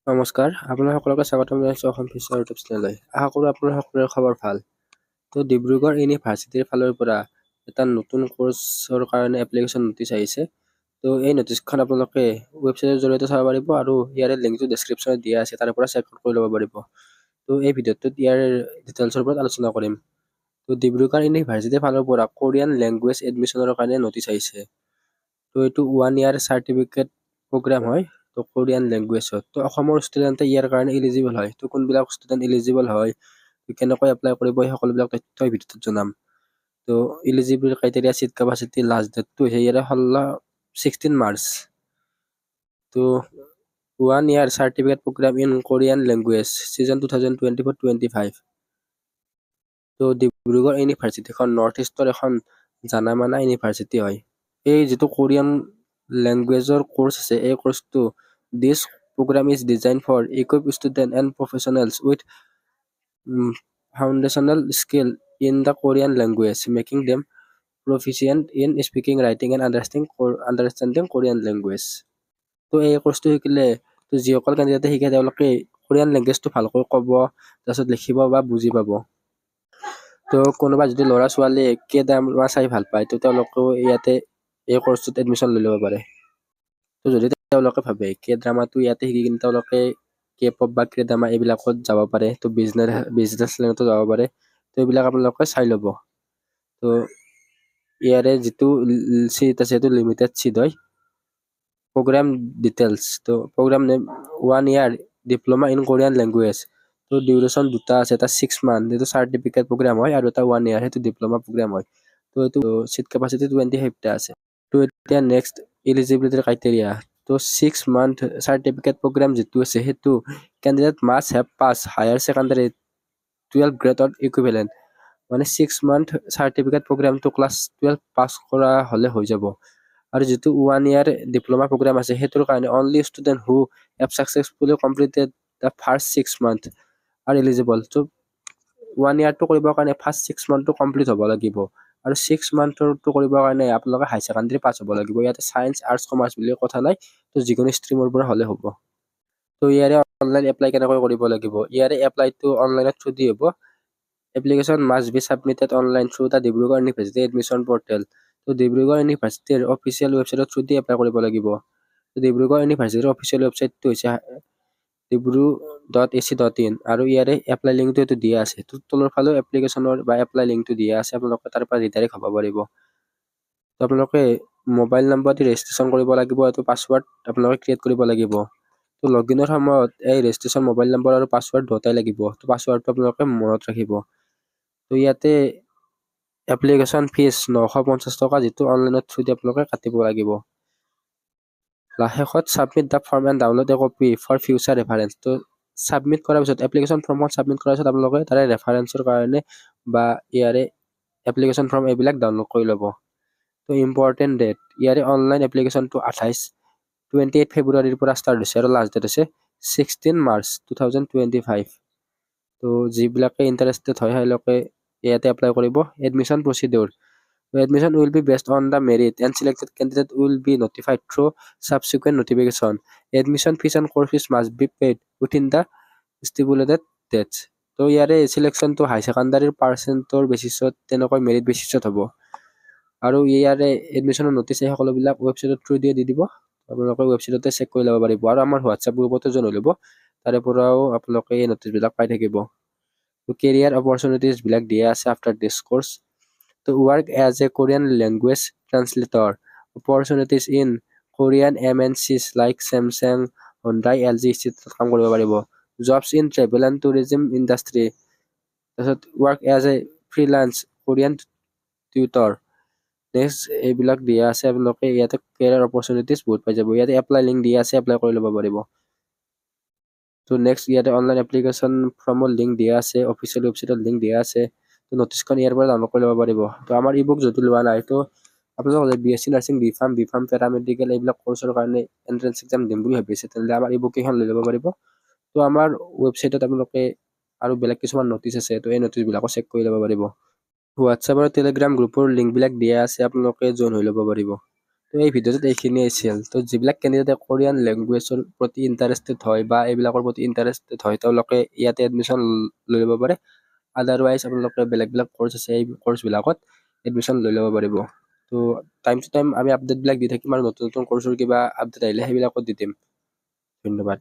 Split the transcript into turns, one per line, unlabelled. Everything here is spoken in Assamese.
নমস্কাৰ, আপোনাৰ সকলোকে স্বাগতম জনাইছোঁ অসম ফিচাৰ ইউটিউব চেনেললৈ। আশা কৰোঁ আপোনাৰ সকলোৰে খবৰ ভাল। তো ডিব্ৰুগড় ইউনিভাৰ্চিটিৰ ফালৰ পৰা এটা নতুন কোৰ্চৰ কাৰণে এপ্লিকেশ্যন নটিচ আহিছে। তো এই নটিচখন আপোনালোকে ৱেবছাইটৰ জৰিয়তে চাব পাৰিব আৰু ইয়াৰে লিংকটো ডেছক্ৰিপশ্যনত দিয়া আছে, তাৰ পৰা চেক কৰি ল'ব পাৰিব। তো এই ভিডিঅ'টোত ইয়াৰ ডিটেইলছৰ ওপৰত আলোচনা কৰিম। তো ডিব্ৰুগড় ইউনিভাৰ্চিটিৰ ফালৰ পৰা কোৰিয়ান লেংগুৱেজ এডমিশ্যনৰ কাৰণে নটিচ আহিছে। তো এইটো 1 ইয়াৰ চাৰ্টিফিকেট প্ৰগ্ৰাম হয়। তো কোৰিয়ান লেংগুৱেজত তো অসমৰ ষ্টুডেণ্টে ইয়াৰ কাৰণে এলিজিবল হয়। তো কোনবিলাক ষ্টুডেণ্ট এলিজিবল হয়, কেনেকৈ এপ্লাই কৰিব, এই সকলোবিলাক তথ্য এই ভিডিঅ'টোত জনাম। তো eligible criteria, seat capacity, last ডেটটো হৈছে ইয়াৰে 16 মাৰ্চ। তো 1 year certificate programme in Korean language season 2024-25। তো ডিব্ৰুগড় ইউনিভাৰ্চিটিখন নৰ্থ ইষ্টৰ এখন জানা-মানা ইউনিভাৰ্চিটি হয়। এই যিটো কোৰিয়ান লেংগুৱেজৰ কোৰ্চ আছে, এই কোৰ্চটো দিছ program is designed for equip students and professionals with foundational skill in the Korean language, making them proficient in speaking, writing and understanding Korean language. তো এই কোৰ্চটো শিকিলে যিসকল কেণ্ডিডেটে শিকে তেওঁলোকে কোৰিয়ান লেংগুৱেজটো ভালকৈ ক'ব, তাৰপিছত লিখিব বা বুজি পাব। তো কোনোবা যদি ল'ৰা ছোৱালীয়ে কে ড্ৰামা চাই ভাল পায়, তো তেওঁলোকেও ইয়াতে এই কোৰ্চটোত এডমিশ্যন লৈ ল'ব পাৰে। তো যদি তেওঁলোকে ভাবে কে ড্ৰামাটো ইয়াতে শিকি কিনে তেওঁলোকে কে পপ বা কে ড্ৰামা এইবিলাকত যাব পাৰে, তো বিজনেছ লাইনতো যাব পাৰে, তো এইবিলাক আপোনালোকে চাই ল'ব। তো ইয়াৰে যিটো চিট আছে সেইটো লিমিটেড চিট হয়। প্ৰগ্ৰাম ডিটেইলছ, তো প্ৰগ্ৰাম নেম 1 ইয়াৰ ডিপ্ল'মা ইন কোৰিয়ান লেংগুৱেজ। তো ডিউৰেশ্যন দুটা আছে, এটা 6 মান্থ সেইটো চাৰ্টিফিকেট প্ৰগ্ৰাম হয়, আৰু এটা 1 ইয়াৰ সেইটো ডিপ্ল'মা প্ৰগ্ৰাম হয়। তো এইটো চিট কেপাচিটি 25টা আছে। তো এতিয়া নেক্সট এলিজিবিলিটিৰ ক্ৰাইটেৰিয়া। তো 6 মান্থ চাৰ্টিফিকেট প্ৰগ্ৰাম যিটো আছে সেইটো candidate must have pass higher secondary 12 grade or equivalent. মানে 6 মান্থ চাৰ্টিফিকেট প্ৰগ্ৰামটো ক্লাছ 12 পাছ কৰা হ'লে হৈ যাব। আৰু যিটো 1 ইয়াৰ ডিপ্ল'মা প্ৰগ্ৰাম আছে সেইটোৰ কাৰণে only student who have successfully completed the first 6 month R eligible. তো 1 ইয়াৰটো কৰিবৰ কাৰণে ফাৰ্ষ্ট 6 মান্থটো কমপ্লিট হ'ব লাগিব, আৰু 6 মান্থৰটো কৰিবৰ কাৰণে আপোনালোকে হাই ছেকেণ্ডাৰী পাছ হ'ব লাগিব। ইয়াতে ছায়েন্স, আৰ্টছ, কমাৰ্চ বুলি কথা নাই, তো যিকোনো ষ্ট্ৰীমৰ পৰা হ'লে হ'ব। তো ইয়াৰে অনলাইন এপ্লাই কেনেকৈ কৰিব লাগিব? ইয়াৰে এপ্লাইটো অনলাইনৰ থ্ৰু দি হ'ব। Application must B submitted online through the Dibrugarh university admission portal. তো ডিব্ৰুগড় ইউনিভাৰ্চিটিৰ অফিচিয়েল ৱেবছাইটৰ থ্ৰু দি এপ্লাই কৰিব লাগিব। তো ডিব্ৰুগড় ইউনিভাৰ্চিটিৰ অফিচিয়েল ৱেবছাইটটো হৈছে dibru.ac.in, আৰু ইয়াৰে এপ্লাই লিংকটো এইটো দিয়া আছে। তো তলৰ ফালেও এপ্লিকেশ্যনৰ বা এপ্লাই লিংকটো দিয়া আছে, আপোনালোকে তাৰ পৰা ৰিডাইৰেক্ট হ'ব পাৰিব। তো আপোনালোকে মোবাইল নম্বৰ দি ৰেজিষ্ট্ৰেশ্যন কৰিব লাগিব, এইটো পাছৱৰ্ড আপোনালোকে ক্ৰিয়েট কৰিব লাগিব। তো লগইনৰ সময়ত এই ৰেজিষ্ট্ৰেশ্যন মোবাইল নম্বৰ আৰু পাছৱৰ্ড দুটাই লাগিব। তো পাছৱৰ্ডটো আপোনালোকে মনত ৰাখিব। তো ইয়াতে এপ্লিকেশ্যন ফিজ 950 টকা, যিটো অনলাইনৰ থ্ৰু দি আপোনালোকে কাটিব লাগিব। শেষত submit the form and download a copy for future reference. তো ছাবমিট কৰাৰ পিছত এপ্লিকেশ্যন ফৰ্মখন ছাবমিট কৰাৰ পিছত আপোনালোকে তাৰে ৰেফাৰেঞ্চৰ কাৰণে বা ইয়াৰে এপ্লিকেশ্যন ফৰ্ম এইবিলাক ডাউনলোড কৰি ল'ব। তো ইম্পৰ্টেণ্ট ডেট, ইয়াৰে অনলাইন এপ্লিকেশ্যনটো 28 ফেব্ৰুৱাৰীৰ পৰা ষ্টাৰ্ট হৈছে, আৰু লাষ্ট ডেট হৈছে 16 মাৰ্চ 2025। তো যিবিলাকে ইণ্টাৰেষ্টেড হয় তেওঁলোকে ইয়াতে এপ্লাই কৰিব। Admission procedure, admission will be based on the merit and selected candidate will be notified through subsequent notification. Admission fees and course fees must be paid within the stipulated dates. তো ইয়াৰে চিলেকশ্যনটো হাই ছেকেণ্ডাৰীৰ পাৰ্চেণ্টৰ বেচিছত, তেনেকৈ মেৰিট বেচিছত হ'ব। আৰু ইয়াৰে এডমিশ্যনৰ নটিচ এই সকলোবিলাক ৱেবছাইটৰ থ্ৰু দিয়ে দি দিব, আপোনালোকে ৱেবছাইটতে চেক কৰি ল'ব পাৰিব। আৰু আমাৰ হোৱাটছআপ গ্ৰুপতো জইন হৈ ল'ব, তাৰে পৰাও আপোনালোকে এই নটিচবিলাক পাই থাকিব। তো কেৰিয়াৰ অপৰচুনিটিজবিলাক দিয়া আছে after this course. To work as a Korean language translator, opportunities in Korean MNCs like Samsung, Hyundai, LG ইনষ্টিটিউটত কাম কৰিব পাৰিব। Jobs in travel and tourism industry, তাৰপিছত work as a freelance Korean tutor। Next এইবিলাক দিয়া আছে, আপোনালোকে ইয়াতে কেৰিয়াৰ অপৰচুনিটিজ বহুত পাই যাব। ইয়াতে এপ্লাই লিংক দিয়া আছে, এপ্লাই কৰি ল'ব পাৰিব। তো নেক্সট ইয়াতে অনলাইন এপ্লিকেশ্যন ফৰ্মৰ লিংক দিয়া আছে, অফিচিয়েল ৱেবছাইটৰ লিংক দিয়া আছে। তো নটিচখন ইয়াৰ পৰা ডাউনলোড কৰি ল'ব পাৰিব। তো আমাৰ ই বুক যদি লোৱা নাই, তো আপোনালোকে BSc nursing, B pharm, paramedical এইবিলাক কোৰ্চৰ কাৰণে এণ্ট্ৰেন্স এক্সাম দিম বুলি ভাবিছে, তেনেহ'লে আমাৰ ই বুক কেইখন লৈ ল'ব পাৰিব। তো আমাৰ ৱেবছাইটত আপোনালোকে আৰু বেলেগ কিছুমান নটিচ আছে, তো এই নটিচবিলাকো চেক কৰি ল'ব পাৰিব। হোৱাটছআপ আৰু টেলিগ্ৰাম গ্ৰুপৰ লিংকবিলাক দিয়া আছে, আপোনালোকে জইন হৈ ল'ব পাৰিব। তো এই ভিডিঅ'টোত এইখিনিয়ে আছিল। তো যিবিলাক কেণ্ডিডেটে কোৰিয়ান লেংগুৱেজৰ প্ৰতি ইণ্টাৰেষ্টেড হয় বা এইবিলাকৰ প্ৰতি ইণ্টাৰেষ্টেড হয় তেওঁলোকে ইয়াতে এডমিশ্যন লৈ ল'ব পাৰে। আদাৰৱাইজ আপোনালোকে বেলেগ কৰ্চ আছে, এই কৰ্চবিলাকত এডমিশ্যন লৈ ল'ব পাৰিব। তো টাইম টু টাইম আমি আপডেটবিলাক দি থাকিম আৰু নতুন কৰ্চৰ কিবা আপডেট আহিলে সেইবিলাকত দি দিম। ধন্যবাদ।